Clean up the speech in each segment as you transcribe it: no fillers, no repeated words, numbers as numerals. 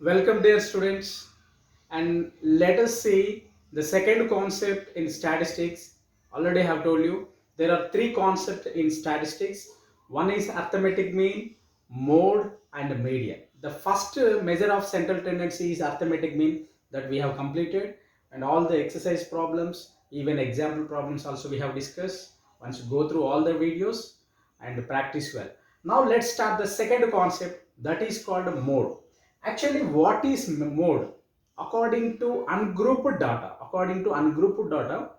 Welcome, dear students, and let us see the second concept in statistics. Already have told you there are three concepts in statistics. One is arithmetic mean, mode, and median. The first measure of central tendency is arithmetic mean that we have completed, and all the exercise problems, even example problems also we have discussed. Once you go through all the videos and practice well. Now let's start the second concept, that is called mode. Actually, what is mode? According to ungrouped data,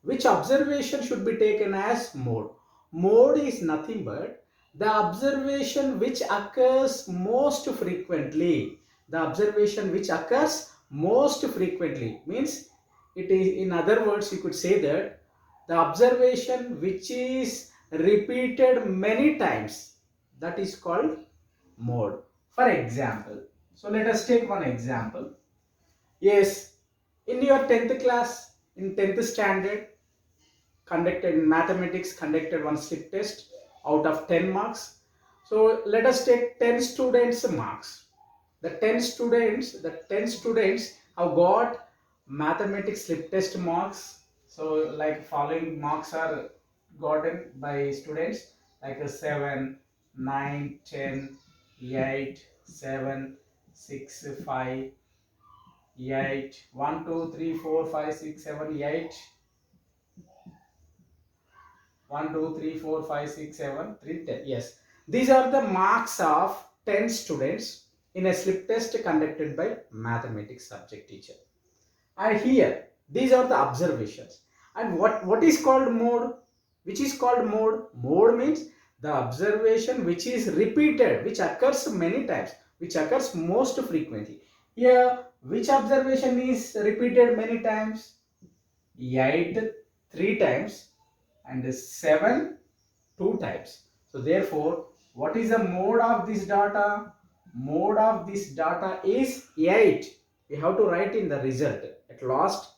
which observation should be taken as mode? Mode is nothing but the observation which occurs most frequently. The observation which occurs most frequently means, it is, in other words, you could say that the observation which is repeated many times, that is called mode. For example, so let us take one example. Yes, in your 10th class, in 10th standard, conducted in mathematics, conducted one slip test out of 10 marks. So let us take 10 students marks. The 10 students have got mathematics slip test marks. So like following marks are gotten by students like a 7, 9, 10, 8, 7, 6, 5, 8, 1, 2, 3, 4, 5, 6, 7, 8, 1, 2, 3, 4, 5, 6, 7, 3, 10. Yes, these are the marks of 10 students in a slip test conducted by mathematics subject teacher. And here, these are the observations. And what is called mode? Which is called mode? Mode means the observation which is repeated, which occurs many times, which occurs most frequently. Here, which observation is repeated many times? 8 3 times and 7 2 times. So therefore, what is the mode of this data? Mode of this data is 8. We have to write in the result. At last,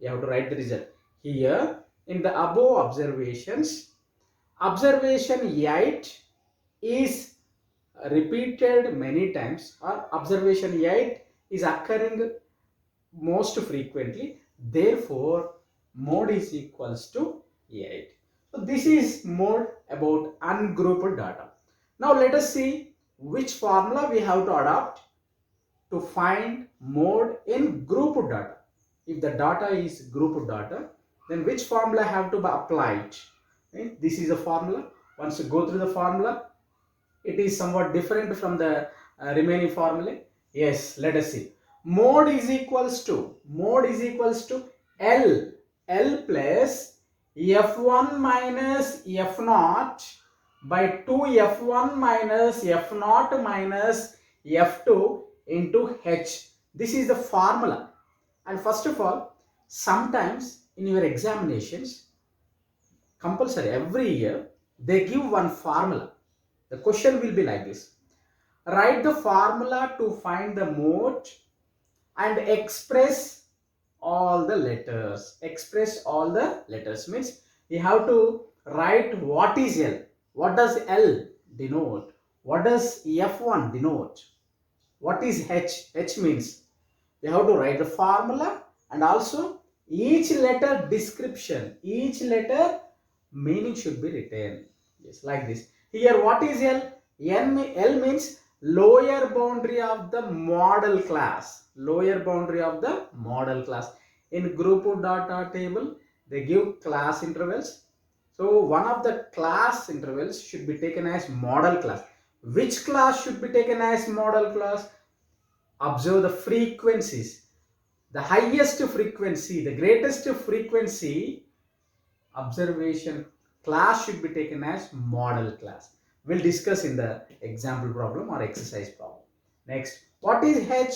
we have to write the result. Here, in the above observations, observation 8 is repeated many times, or observation 8 is occurring most frequently. Therefore, mode is equals to 8. So this is mode about ungrouped data. Now let us see which formula we have to adopt to find mode in grouped data. If the data is grouped data, then which formula have to be applied? Right? This is a formula. Once you go through the formula, it is somewhat different from the remaining formula. Yes, let us see. Mode is equals to L plus F1 minus F0 by 2 F1 minus F0 minus F2 into H. This is the formula. And first of all, sometimes in your examinations, compulsory every year, they give one formula. The question will be like this: write the formula to find the mode and express all the letters. Express all the letters means you have to write what is L, what does L denote, what does F1 denote, what is H. H means you have to write the formula, and also each letter description, each letter meaning should be written. Yes, like this. Here, what is L? L means lower boundary of the model class. Lower boundary of the model class. In group data table, they give class intervals. So one of the class intervals should be taken as model class. Which class should be taken as model class? Observe the frequencies. The highest frequency, the greatest frequency observation class should be taken as model class. We'll discuss in the example problem or exercise problem. Next, what is H?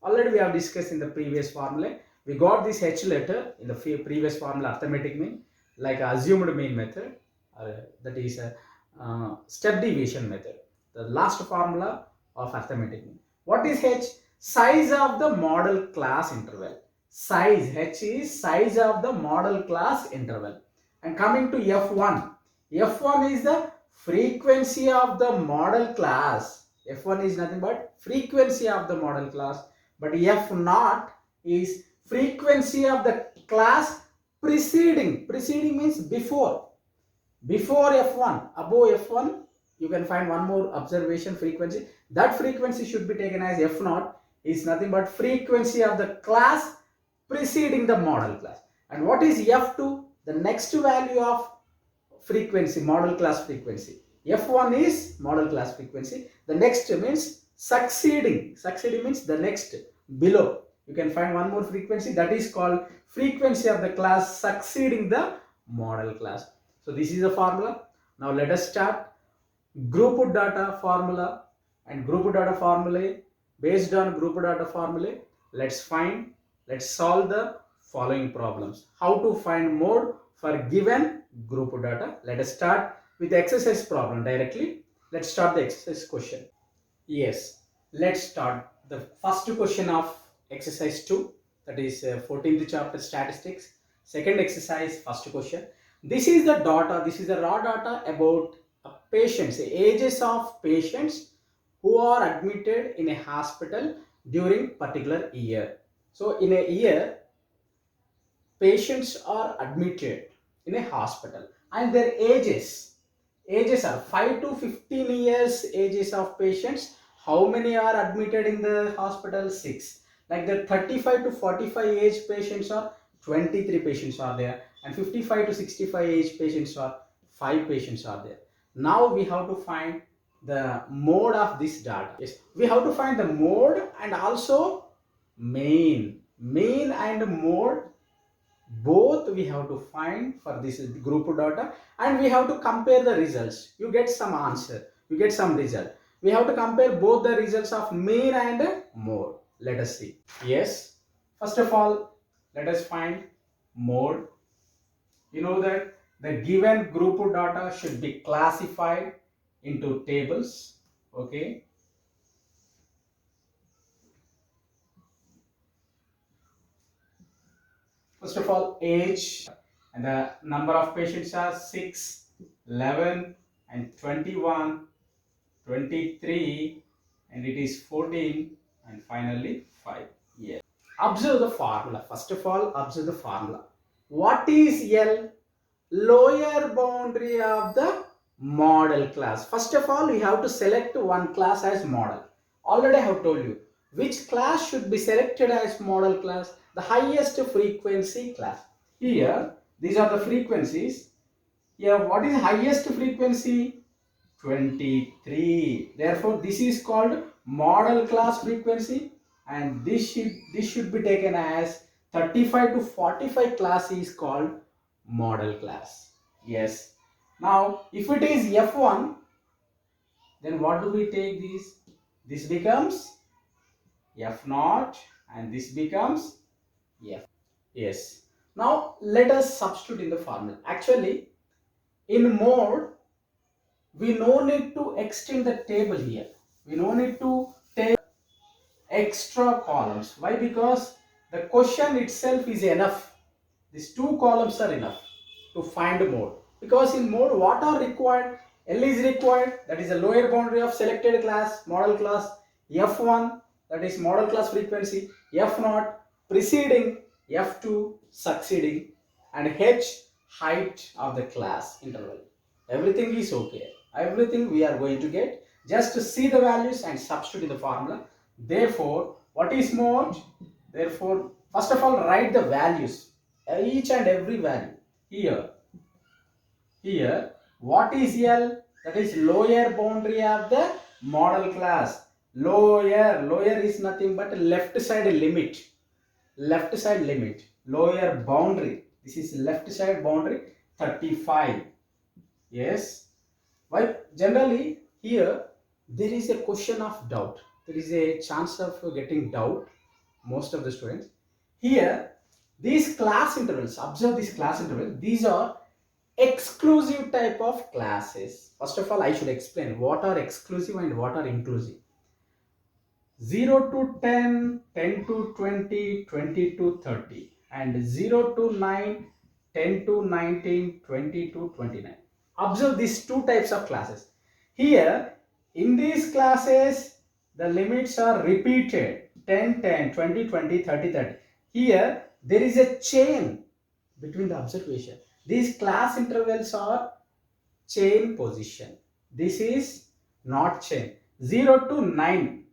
Already we have discussed in the previous formula. We got this H letter in the previous formula, arithmetic mean, like assumed mean method, that is a step deviation method. The last formula of arithmetic mean. What is H? Size of the model class interval. Size, H is size of the model class interval. And coming to F1, F1 is the frequency of the model class. F1 is nothing but frequency of the model class, but F0 is frequency of the class preceding. Preceding means before. Before F1, above F1, you can find one more observation frequency. That frequency should be taken as F0 is nothing but frequency of the class preceding the model class. And what is F2? The next value of frequency, model class frequency. F1 is model class frequency. The next means succeeding. Succeeding means the next, below. You can find one more frequency, that is called frequency of the class succeeding the model class. So this is the formula. Now let us start. Group data formula and group data formulae. Based on group data formulae, let's solve the following problems. How to find mode for given group data. Let us start with the exercise problem directly. Let's start the exercise question. Yes, let's start the first question of exercise 2, that is 14th chapter statistics. Second exercise, first question. This is the data, this is the raw data about patients, ages of patients who are admitted in a hospital during particular year. So in a year, patients are admitted in a hospital and their ages are 5 to 15 years ages of patients. How many are admitted in the hospital? 6. Like the 35 to 45 age patients are 23 patients are there, and 55 to 65 age patients are 5 patients are there. Now we have to find the mode of this data. Yes, we have to find the mode and also mean and mode, both we have to find for this group data, and we have to compare the results. You get some answer, you get some result. We have to compare both the results of mean and mode. Let us see. Yes, first of all, let us find mode. You know that the given group data should be classified into tables. Okay, first of all, age, and the number of patients are 6, 11, and 21, 23, and it is 14, and finally 5. Yes. Observe the formula. First of all, observe the formula. What is L? Lower boundary of the model class. First of all, we have to select one class as model. Already I have told you which class should be selected as model class. The highest frequency class. Here, these are the frequencies. Here, what is highest frequency? 23. Therefore, this is called model class frequency, and this should be taken as 35 to 45 class is called model class. Yes. Now, if it is F1, then what do we take this? This becomes F0 and this becomes F. Yes. Now, let us substitute in the formula. Actually, in mode, we no need to extend the table here. We no need to take extra columns. Why? Because the question itself is enough. These 2 columns are enough to find mode. Because in mode, what are required? L is required, that is the lower boundary of selected class, model class. F1, that is model class frequency. F0, preceding. F2, succeeding. And H, height of the class interval. Everything is okay. Everything we are going to get. Just to see the values and substitute in the formula. Therefore, what is mode? Therefore, first of all, write the values. Each and every value. Here, what is L? That is lower boundary of the model class. Lower is nothing but left side limit. Left side limit. Lower boundary. This is left side boundary 35. Yes. Why? Generally, here there is a question of doubt. There is a chance of getting doubt. Most of the students. Here, these class intervals, observe these class intervals, these are exclusive type of classes. First of all, I should explain what are exclusive and what are inclusive. 0 to 10, 10 to 20, 20 to 30, and 0 to 9, 10 to 19, 20 to 29. Observe these 2 types of classes. Here, In these classes, the limits are repeated 10, 10, 20, 20, 30, 30. Here, there is a chain between the observation. These class intervals are chain position. This is not chain. 0 to 9.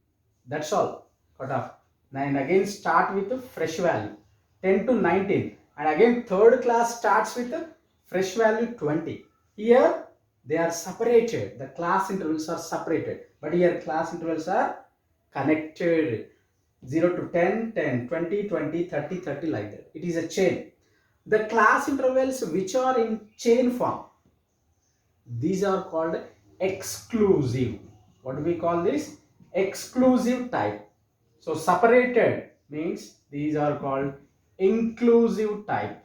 That's all. Cut off. 9 again start with a fresh value. 10 to 19. And again third class starts with a fresh value 20. Here they are separated. The class intervals are separated. But here class intervals are connected. 0 to 10, 10, 20, 20, 30, 30 like that. It is a chain. The class intervals which are in chain form, these are called exclusive. What do we call this? Exclusive type. So separated means these are called inclusive type.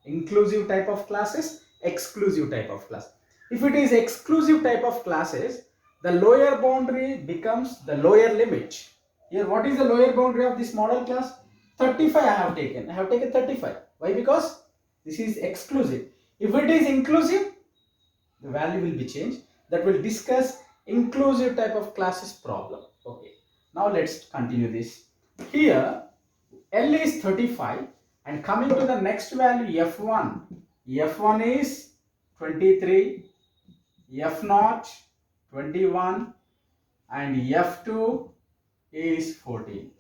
Inclusive type of classes, exclusive type of class. If it is exclusive type of classes, the lower boundary becomes the lower limit. Here, what is the lower boundary of this model class? 35 I have taken. I have taken 35. Why? Because this is exclusive. If it is inclusive, the value will be changed. That will discuss inclusive type of classes problem. Okay. Now let's continue this. Here, L is 35 and coming to the next value F1. F1 is 23, F0 21 and F2 is 14.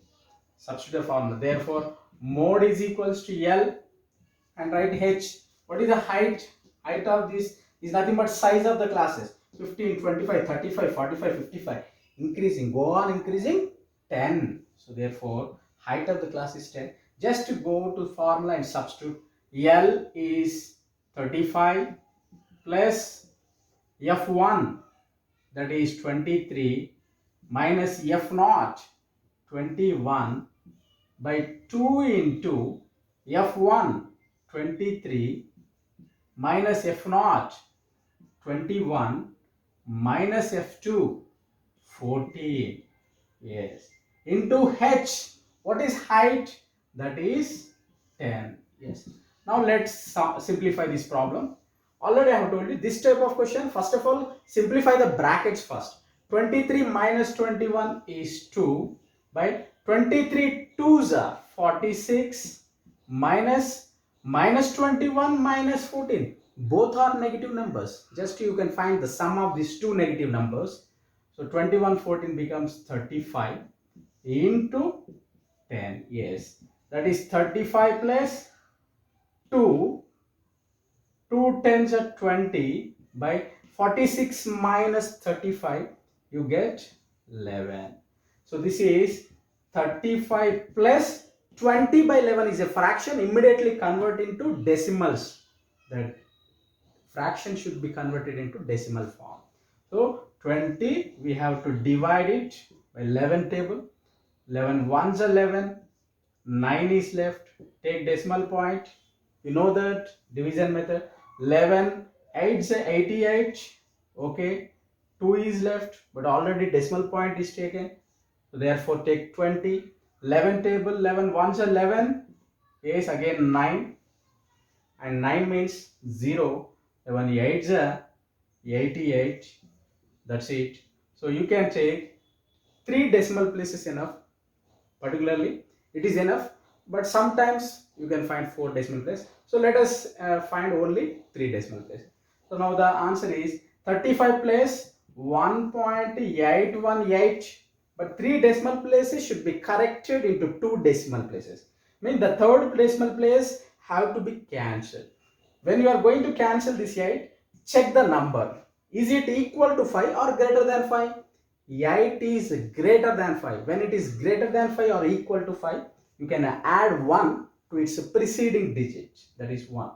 Substitute the formula. Therefore, mode is equals to L and write H. What is the height? Height of this is nothing but size of the classes. 15, 25, 35, 45, 55. Increasing. Go on increasing 10. So therefore, height of the class is 10. Just to go to formula and substitute. L is 35 plus F1 that is 23 minus F0 21 by 2 into F1 23 minus F0 21 minus F2 14. Yes. Into H. What is height? That is 10. Yes. Now let's simplify this problem. Already I have told you this type of question. First of all, simplify the brackets first. 23 minus 21 is 2 by 23 2s are 46 minus 21 minus 14. Both are negative numbers. Just you can find the sum of these two negative numbers. So 21 14 becomes 35 into 10. Yes, that is 35 plus 2. 2 tens are 20 by 46 minus 35. You get 11. So this is 35 plus 20 by 11 is a fraction. Immediately convert into decimals. That fraction should be converted into decimal form. So 20 we have to divide it by 11 table. 11 ones are 11. 9 is left. Take decimal point. You know that division method. 11 8s are 88. Okay. 2 is left, but already decimal point is taken. So therefore take 20. 11 table. 11 ones are 11. Yes, again 9. And 9 means 0. 11 8s are 88. That's it. So you can take 3 decimal places enough. Particularly it is enough, but sometimes you can find 4 decimal places. So let us find only 3 decimal places. So now the answer is 35 place 1.818, but 3 decimal places should be corrected into 2 decimal places. Means the third decimal place have to be cancelled. When you are going to cancel this 8, check the number. Is it equal to 5 or greater than 5? 8 is greater than 5. When it is greater than 5 or equal to 5, you can add 1 to its preceding digit. That is 1.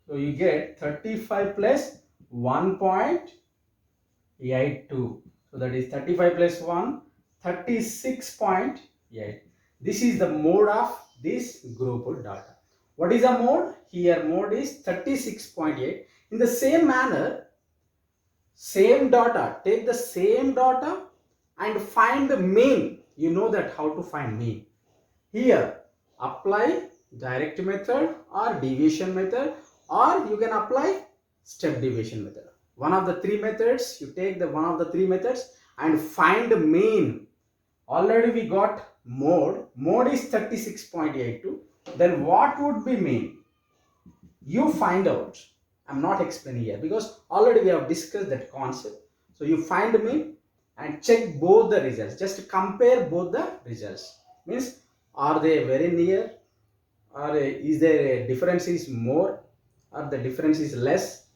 So you get 35 plus 1.82. So that is 35 plus 1, 36.8. This is the mode of this group data. What is the mode? Here mode is 36.8. In the same manner, same data, take the same data and find the mean. You know that how to find mean. Here apply direct method or deviation method, or you can apply step deviation method. One of the 3 methods, you take the one of the 3 methods and find mean. Already we got mode. Mode is 36.82. Then what would be mean? You find out. I'm not explaining here because already we have discussed that concept. So you find mean and check both the results. Just compare both the results. Means are they very near, or is there a difference is more, or the difference is less?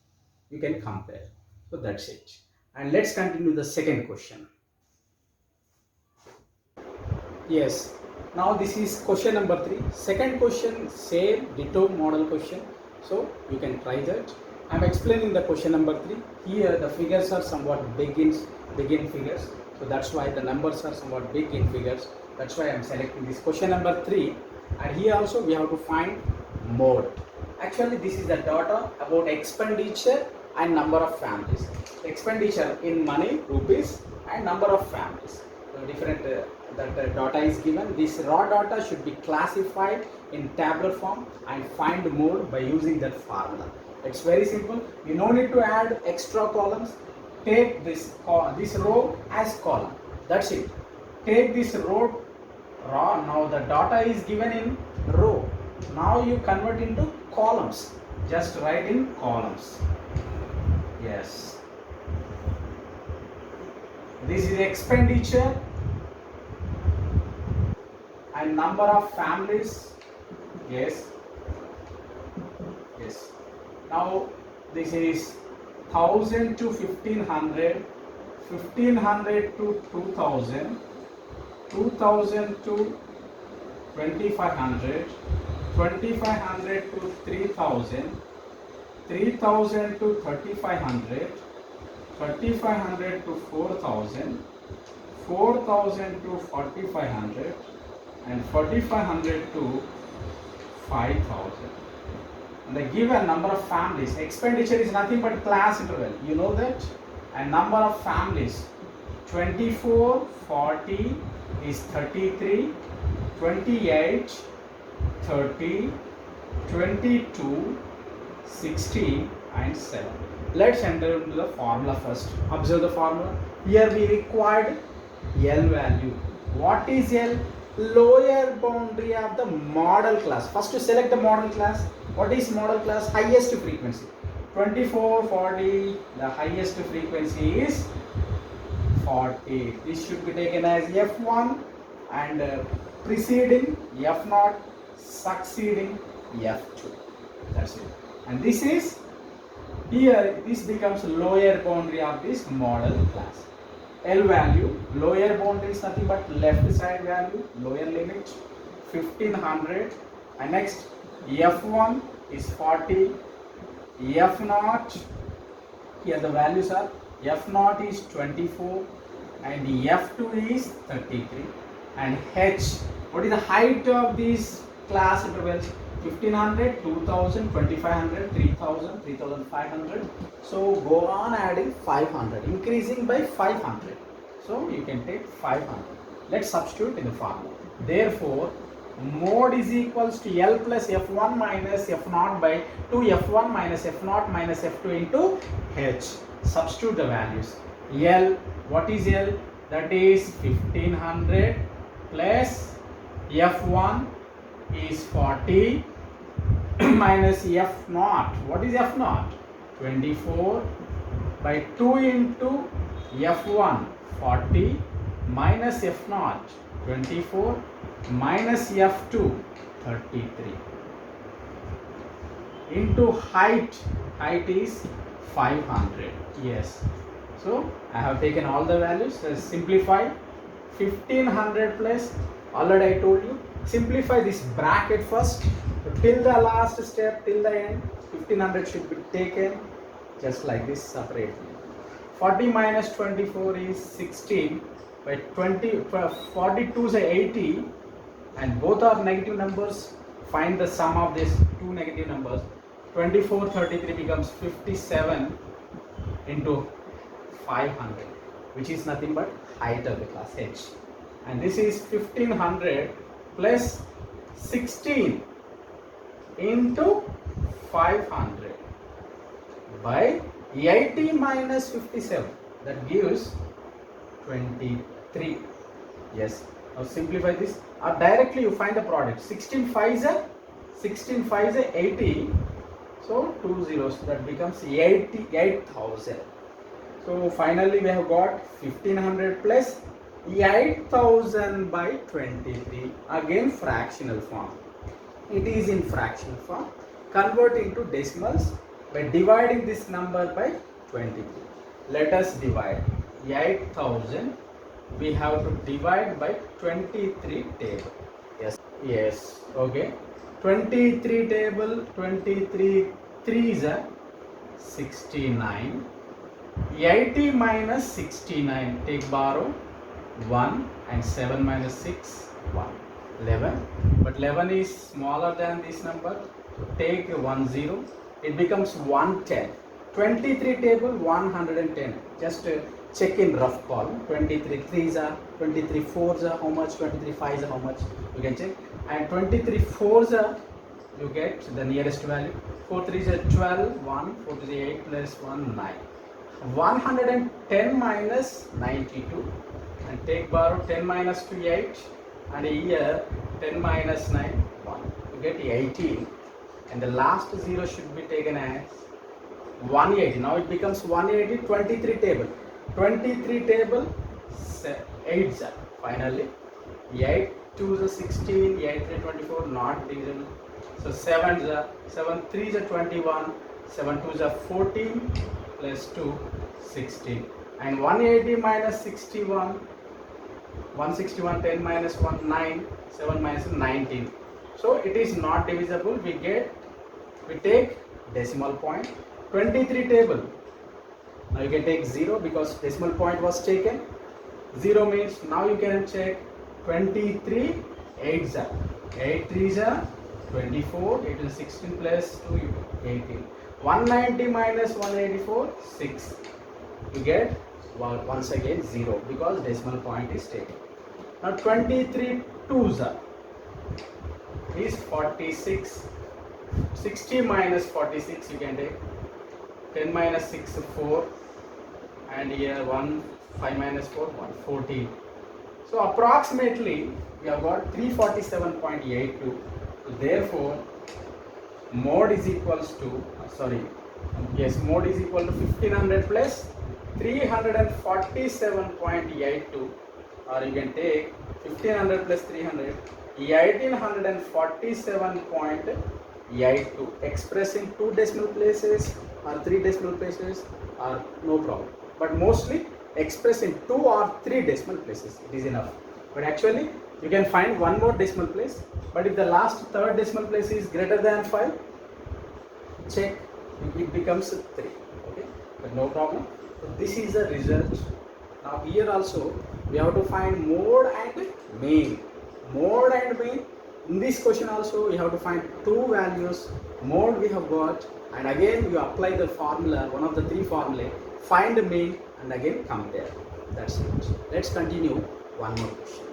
You can compare. So that's it. And let's continue the second question. Yes. Now this is question number 3. Second question, same ditto model question. So you can try that. I'm explaining the question number 3. Here the figures are somewhat big in figures. So that's why the numbers are somewhat big in figures. That's why I'm selecting this question number 3. And here also we have to find mode. Actually this is the data about expenditure and number of families. Expenditure in money, rupees, and number of families. So different that data is given. This raw data should be classified in tabular form and find mode by using that formula. It's very simple. You no need to add extra columns. Take this row as column. That's it. Take this row raw. Now the data is given in row. Now you convert into columns. Just write in columns. Yes. This is expenditure and number of families. Yes. Now this is 1000 to 1500, 1500 to 2000, 2000 to 2500, 2500 to 3000, 3000 to 3500, 3500 to 4000, 4000 to 4500, and 4500 to 5000. And the given number of families, expenditure is nothing but class interval, you know that, and number of families 24, 40 is 33, 28, 30, 22, 16 and 7. Let's enter into the formula first. Observe the formula. Here we required L value. What is L? Lower boundary of the model class. First to select the model class. What is model class? Highest frequency. 24, 40, the highest frequency is 40. This should be taken as F1 and preceding F0, succeeding F2. That's it. And this is here, this becomes lower boundary of this model class. L value, lower boundary is nothing but left side value, lower limit 1500, and next F1 is 40, F0, here the values are F0 is 24 and F2 is 33, and H, what is the height of these class intervals? 1500, 2000, 2500, 3000, 3500. So go on adding 500, increasing by 500. So you can take 500. Let's substitute in the formula. Therefore, mode is equals to L plus F1 minus F0 by 2 F1 minus F0 minus F2 into H. Substitute the values. L, what is L? That is 1500 plus F1 is 40 minus F0. What is F0? 24 by 2 into F1 40 minus F0 24 minus F2 33 into height is 500. Yes. So I have taken all the values. Simplify 1500 plus, already I told you, simplify this bracket first till the last step, till the end. 1500 should be taken just like this separately. 40 minus 24 is 16 by 42 is 80, and both are negative numbers. Find the sum of these two negative numbers. 24, 33 becomes 57 into 500, which is nothing but height of the class H. And this is 1500 plus 16 into 500 by 80 minus 57. That gives 23. Yes. Now simplify this. Or directly you find the product. 16 5s are 80. So 2 zeros, that becomes 88,000. So finally we have got 1500 plus 8000 by 23. Again fractional form. It is in fractional form. Convert into decimals by dividing this number by 23. Let us divide 8000. We have to divide by 23 table. Yes. Okay. 23 table. 23 3s are 69. 80 minus 69. Take borrow 1 and 7 minus 6 1. 11. But 11 is smaller than this number. So take 1 0. It becomes 110. 23 table 110. Just check in rough column. 23 3s are, 23 4s are how much, 23 5s are how much, you can check. And 23 4s are, you get the nearest value. 4 3s are 12, 1, 4 3 8 plus 1 9. 110 minus 92 and take borrow 10 minus 2 8 and here 10 minus 9 1. You get 18 and the last 0 should be taken as 180. Now it becomes 180. 23 table. 23 table 8s are finally 8 2s are 16, 8 3 24 not divisible. So 7s are 7 3s are 21, 7 2s are 14 plus 2 16 and 180 minus 61 161 10 minus 1 9 7 minus 19. So it is not divisible. We take decimal point. 23 table. Now you can take 0 because decimal point was taken. 0 means now you can check 23 8s are 8 3s are 24, 8 is 16 plus 2 18. 190 minus 184 6. You get once again 0 because decimal point is taken. Now 23 2s are is 46. 60 minus 46 you can take. 10 minus 6 4 and here 1 5 minus 4 1 14. So approximately we have got 347.82. Therefore mode is equals to mode is equal to 1500 plus 347.82, or you can take 1500 plus 300 1847.82. Expressing 2 decimal places or 3 decimal places are no problem, but mostly express in 2 or 3 decimal places, it is enough. But actually you can find one more decimal place, but if the last third decimal place is greater than 5, check, it becomes 3. Okay, but no problem. So this is the result. Now here also we have to find mode and mean. Mode and mean. In this question also we have to find 2 values. Mode we have got, and again you apply the formula, one of the 3 formulae, find the mean and again compare. That's it. Let's continue one more question.